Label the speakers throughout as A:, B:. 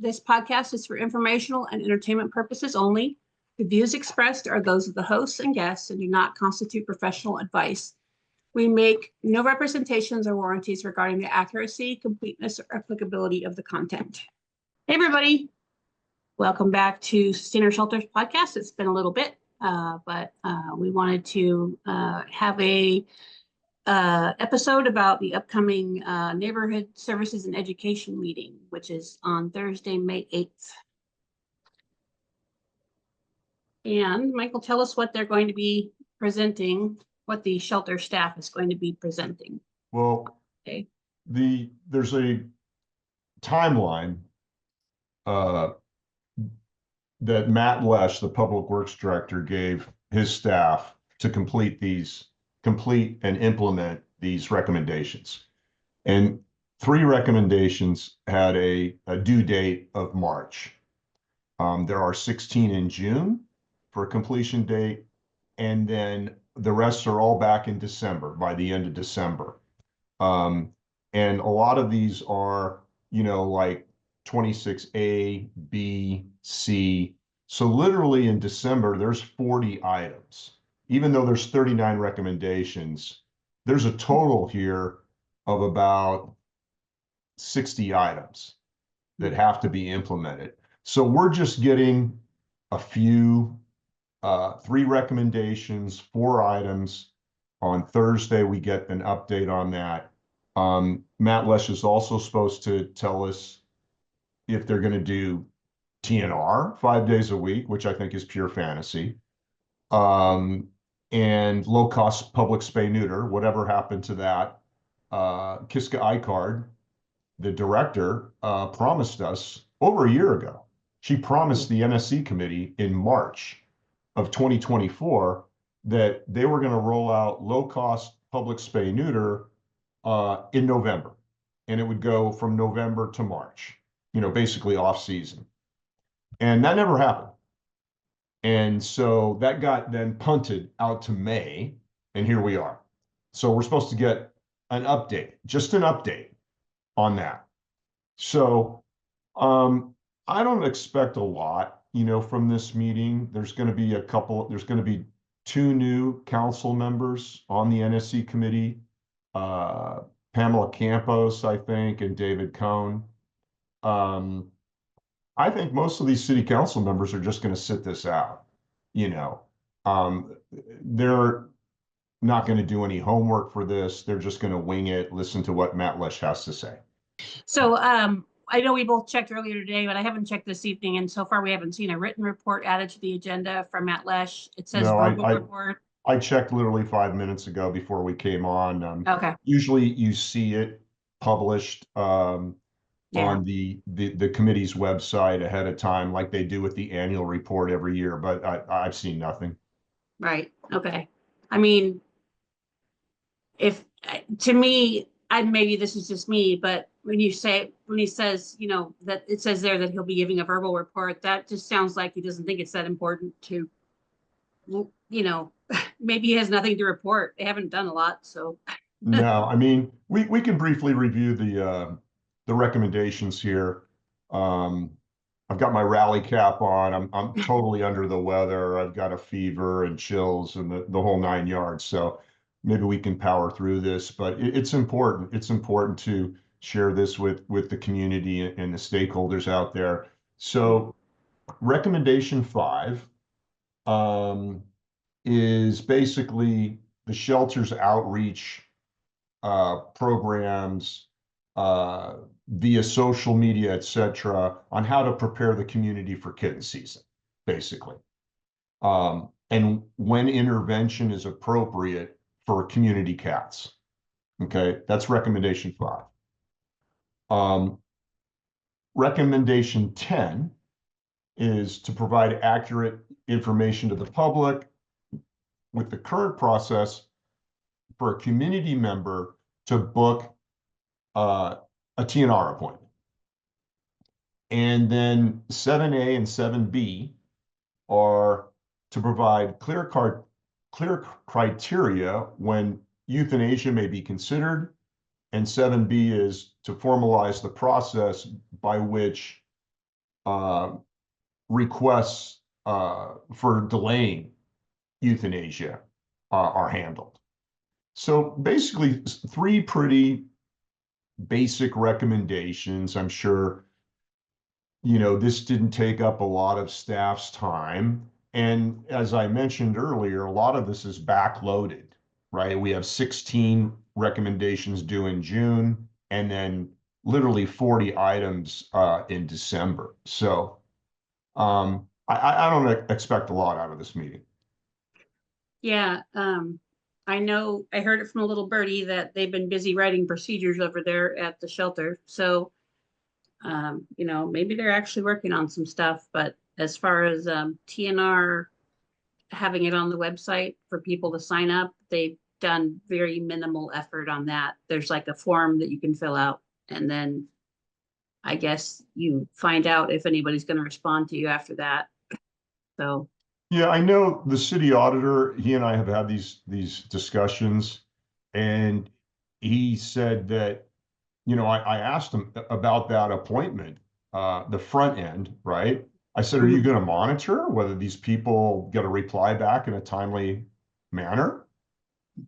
A: This podcast is for informational and entertainment purposes only. The views expressed are those of the hosts and guests and do not constitute professional advice. We make no representations or warranties regarding the accuracy, completeness, or applicability of the content. Hey, everybody. Welcome back to Sustain Our Shelters podcast. It's been a little bit, but we wanted to have a episode about the upcoming Neighborhood Services and Education meeting, which is on Thursday, May 8th. And Michael, tell us what they're going to be presenting, what the shelter staff is going to be presenting.
B: Well,
A: okay.
B: There's a timeline that Matt Lesh, the Public Works Director, gave his staff to complete and implement these recommendations. And 3 recommendations had a due date of March. There are 16 in June for a completion date, and then the rest are all back in December, by the end of December. And a lot of these are, like 26A, B, C. So literally in December, there's 40 items. Even though there's 39 recommendations, there's a total here of about 60 items that have to be implemented. So we're just getting a few, 3 recommendations, 4 items. On Thursday, we get an update on that. Matt Lesh is also supposed to tell us if they're going to do TNR 5 days a week, which I think is pure fantasy. And low-cost public spay-neuter, whatever happened to that. Kiska Icard, the director, promised us over a year ago. She promised the NSE committee in March of 2024 that they were going to roll out low-cost public spay-neuter in November. And it would go from November to March, basically off-season. And that never happened. And so that got then punted out to May, and here we are. So we're supposed to get an update, just an update on that. So I don't expect a lot, from this meeting. There's going to be 2 new council members on the NSE committee, Pamela Campos, I think, and David Cohn. I think most of these city council members are just going to sit this out. They're not going to do any homework for this. They're just going to wing it, listen to what Matt Lesh has to say.
A: So I know we both checked earlier today, but I haven't checked this evening. And so far, we haven't seen a written report added to the agenda from Matt Lesh. It says verbal report.
B: I checked literally 5 minutes ago before we came on.
A: Okay.
B: Usually you see it published on the committee's website ahead of time, like they do with the annual report every year, but I've seen nothing.
A: Right. Okay. I mean, to me, maybe this is just me, but when he says, that it says there that he'll be giving a verbal report, that just sounds like he doesn't think it's that important to, maybe he has nothing to report. They haven't done a lot, so.
B: No, I mean, we can briefly review the recommendations here. I've got my rally cap on. I'm totally under the weather. I've got a fever and chills and the whole 9 yards. So maybe we can power through this, but it's important. It's important to share this with the community and the stakeholders out there. So recommendation 5 is basically the shelter's outreach programs via social media, etc., on how to prepare the community for kitten season, basically. And when intervention is appropriate for community cats. Okay, that's recommendation 5. Recommendation 10 is to provide accurate information to the public with the current process for a community member to book a TNR appointment. And then 7A and 7B are to provide clear criteria when euthanasia may be considered. And 7B is to formalize the process by which uh, requests for delaying euthanasia are handled. So basically, three pretty basic recommendations. I'm sure, this didn't take up a lot of staff's time. And as I mentioned earlier, a lot of this is backloaded, right? We have 16 recommendations due in June, and then literally 40 items in December. So I don't expect a lot out of this meeting.
A: Yeah, I know, I heard it from a little birdie that they've been busy writing procedures over there at the shelter. So, maybe they're actually working on some stuff, but as far as TNR having it on the website for people to sign up, they've done very minimal effort on that. There's like a form that you can fill out, and then I guess you find out if anybody's going to respond to you after that. So,
B: Yeah, I know the city auditor, he and I have had these discussions, and he said that, I asked him about that appointment, the front end, right? I said, are you
A: mhm,
B: going to monitor whether these people get a reply back in a timely manner?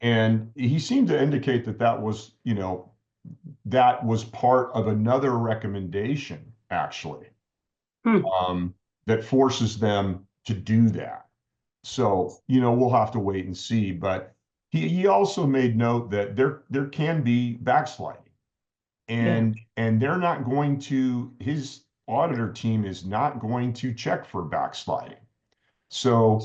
B: And he seemed to indicate that that was part of another recommendation, actually,
A: hmm,
B: um, that forces them to do that. So, we'll have to wait and see. But he also made note that there can be backsliding,
A: yeah,
B: and they're not going to, his auditor team is not going to check for backsliding. So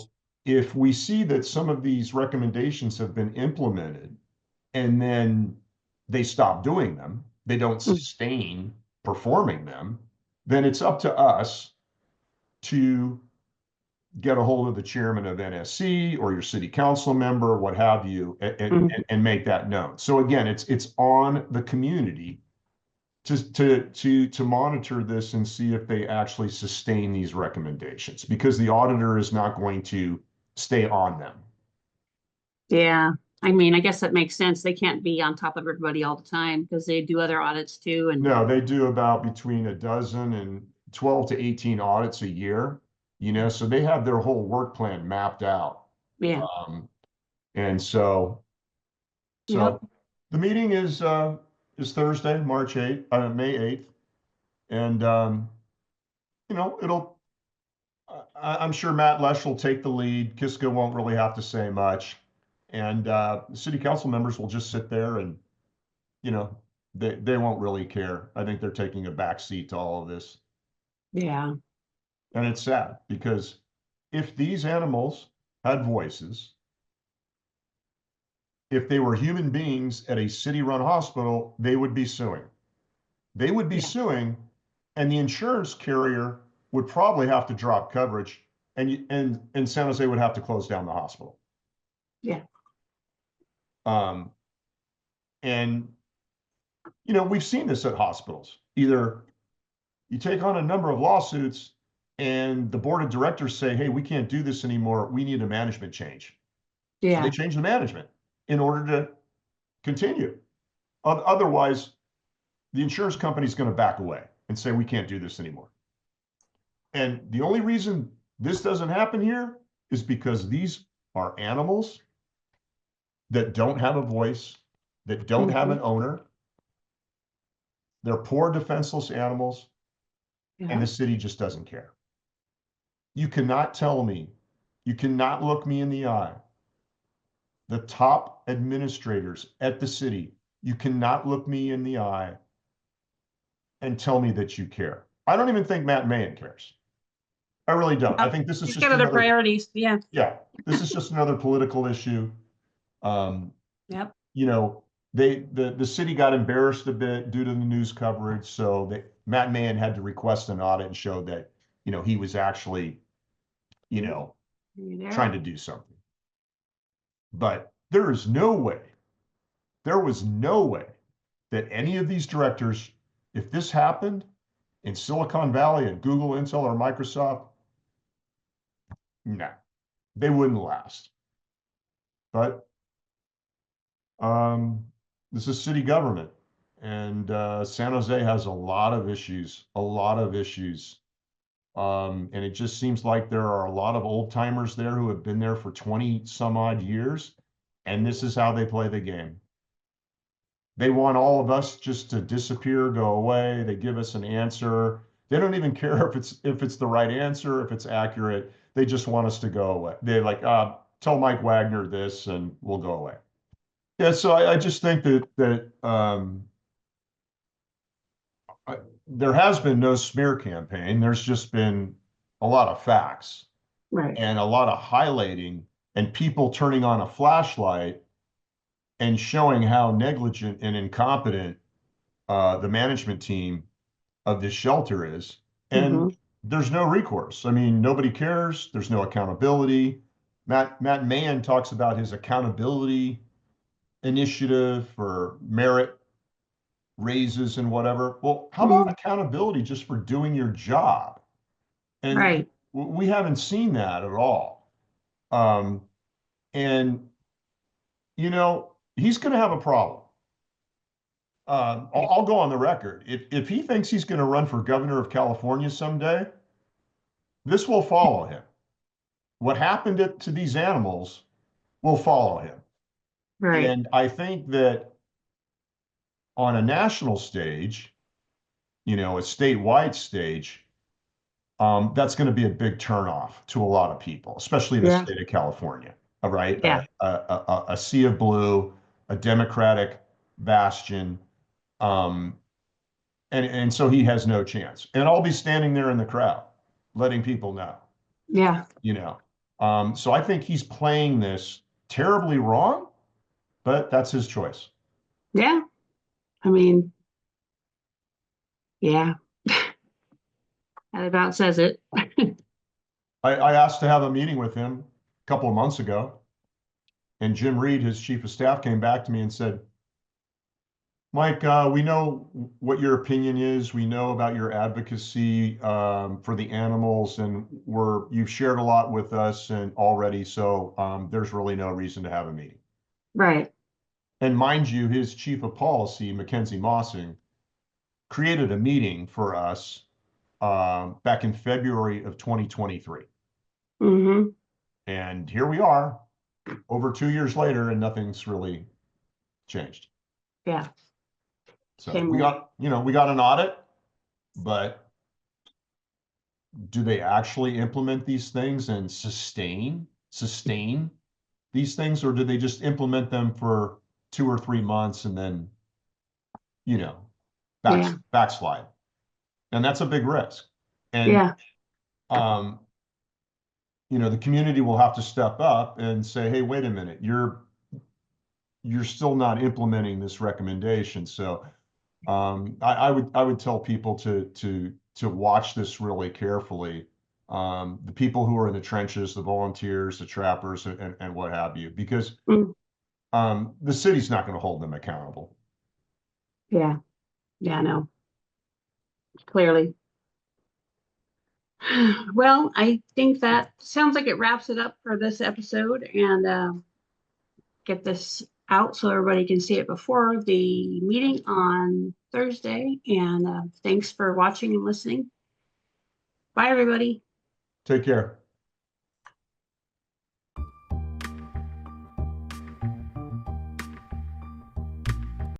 B: if we see that some of these recommendations have been implemented and then they stop doing them, they don't
A: mm,
B: sustain performing them, then it's up to us to get a hold of the chairman of NSE or your city council member, what have you,
A: mhm.
B: and make that known. So again, it's on the community to monitor this and see if they actually sustain these recommendations, because the auditor is not going to stay on them.
A: Yeah. I mean, I guess that makes sense. They can't be on top of everybody all the time because they do other audits too. And
B: No, they do about between a dozen and 12 to 18 audits a year, so they have their whole work plan mapped out.
A: yeah,
B: Um, and so
A: yep,
B: So the meeting is Thursday, March 8th, May 8th. And it'll I'm sure Matt Lesh will take the lead. Kiska won't really have to say much. And the city council members will just sit there and, you know, they won't really care. I think they're taking a back seat to all of this.
A: yeah,
B: And it's sad because if these animals had voices, if they were human beings at a city-run hospital, they would be suing. They would be
A: yeah,
B: suing, and the insurance carrier would probably have to drop coverage, and San Jose would have to close down the hospital.
A: yeah,
B: Um, and we've seen this at hospitals. Either you take on a number of lawsuits, and the board of directors say, "Hey, we can't do this anymore. We need a management change." So they
A: yeah,
B: change the management in order to continue. Otherwise, the insurance company is going to back away and say, "We can't do this anymore." And the only reason this doesn't happen here is because these are animals that don't have a voice, that don't have
A: mhm,
B: an owner. They're poor, defenseless animals, and
A: yeah,
B: the city just doesn't care. You cannot tell me, you cannot look me in the eye. The top administrators at the city, you cannot look me in the eye and tell me that you care. I don't even think Matt Mayen cares. I really don't. I
A: yep.
B: think this is
A: He's
B: just
A: got other
B: another,
A: priorities. Yeah,
B: yeah, this is just another political issue. Um,
A: yep,
B: you know, the city got embarrassed a bit due to the news coverage, so that Matt Mayen had to request an audit and show that, he was actually, you
A: are
B: know,
A: you
B: trying
A: there?
B: to do something. But there is no way, there was no way that any of these directors, if this happened in Silicon Valley at Google, Intel, or Microsoft, no, they wouldn't last. But um, this is city government, and San Jose has a lot of issues, And it just seems like there are a lot of old timers there who have been there for 20 some odd years. And this is how they play the game. They want all of us just to disappear, go away. They give us an answer. They don't even care if it's the right answer, if it's accurate. They just want us to go away. They like, tell Mike Wagner this and we'll go away. Yeah, so I just think that there has been no smear campaign. There's just been a lot of facts
A: Right.
B: and a lot of highlighting and people turning on a flashlight and showing how negligent and incompetent the management team of this shelter is. And
A: Mhm.
B: there's no recourse. I mean, nobody cares. There's no accountability. Matt Mann talks about his accountability initiative for merit raises and whatever. Well, how about
A: Mhm.
B: accountability just for doing your job? And
A: Right.
B: we haven't seen that at all. Um, and, you know, he's going to have a problem. I'll go on the record. If he thinks he's going to run for governor of California someday, this will follow him. What happened to these animals will follow him.
A: Right.
B: And I think that on a national stage, you know, a statewide stage, that's going to be a big turnoff to a lot of people, especially in the
A: Yeah.
B: state of California. All right,
A: Yeah.
B: a sea of blue, a Democratic bastion, um, and so he has no chance. And I'll be standing there in the crowd, letting people know,
A: Yeah.
B: you know. So I think he's playing this terribly wrong, but that's his choice.
A: Yeah. I mean, yeah. That about says it.
B: I asked to have a meeting with him a couple of months ago, and Jim Reed, his chief of staff, came back to me and said, Mike, we know what your opinion is. We know about your advocacy for the animals, and you've shared a lot with us and already. So there's really no reason to have a meeting.
A: Right.
B: And mind you, his chief of policy, Mackenzie Mossing, created a meeting for us back in February of 2023.
A: Mhm.
B: And here we are, over 2 years later, and nothing's really changed.
A: Yeah.
B: So
A: Same old.
B: we got an audit, but do they actually implement these things and sustain these things, or do they just implement them for 2 or 3 months and then, you know,
A: Yeah.
B: backslide? And that's a big risk. And
A: Yeah.
B: um, the community will have to step up and say, hey, wait a minute, you're still not implementing this recommendation. So I would tell people to watch this really carefully. The people who are in the trenches, the volunteers, the trappers, and what have you, because
A: Mm.
B: the city's not going to hold them accountable.
A: Yeah. Yeah, no. Clearly. Well, I think that sounds like it wraps it up for this episode and get this out so everybody can see it before the meeting on Thursday. And thanks for watching and listening. Bye, everybody.
B: Take care.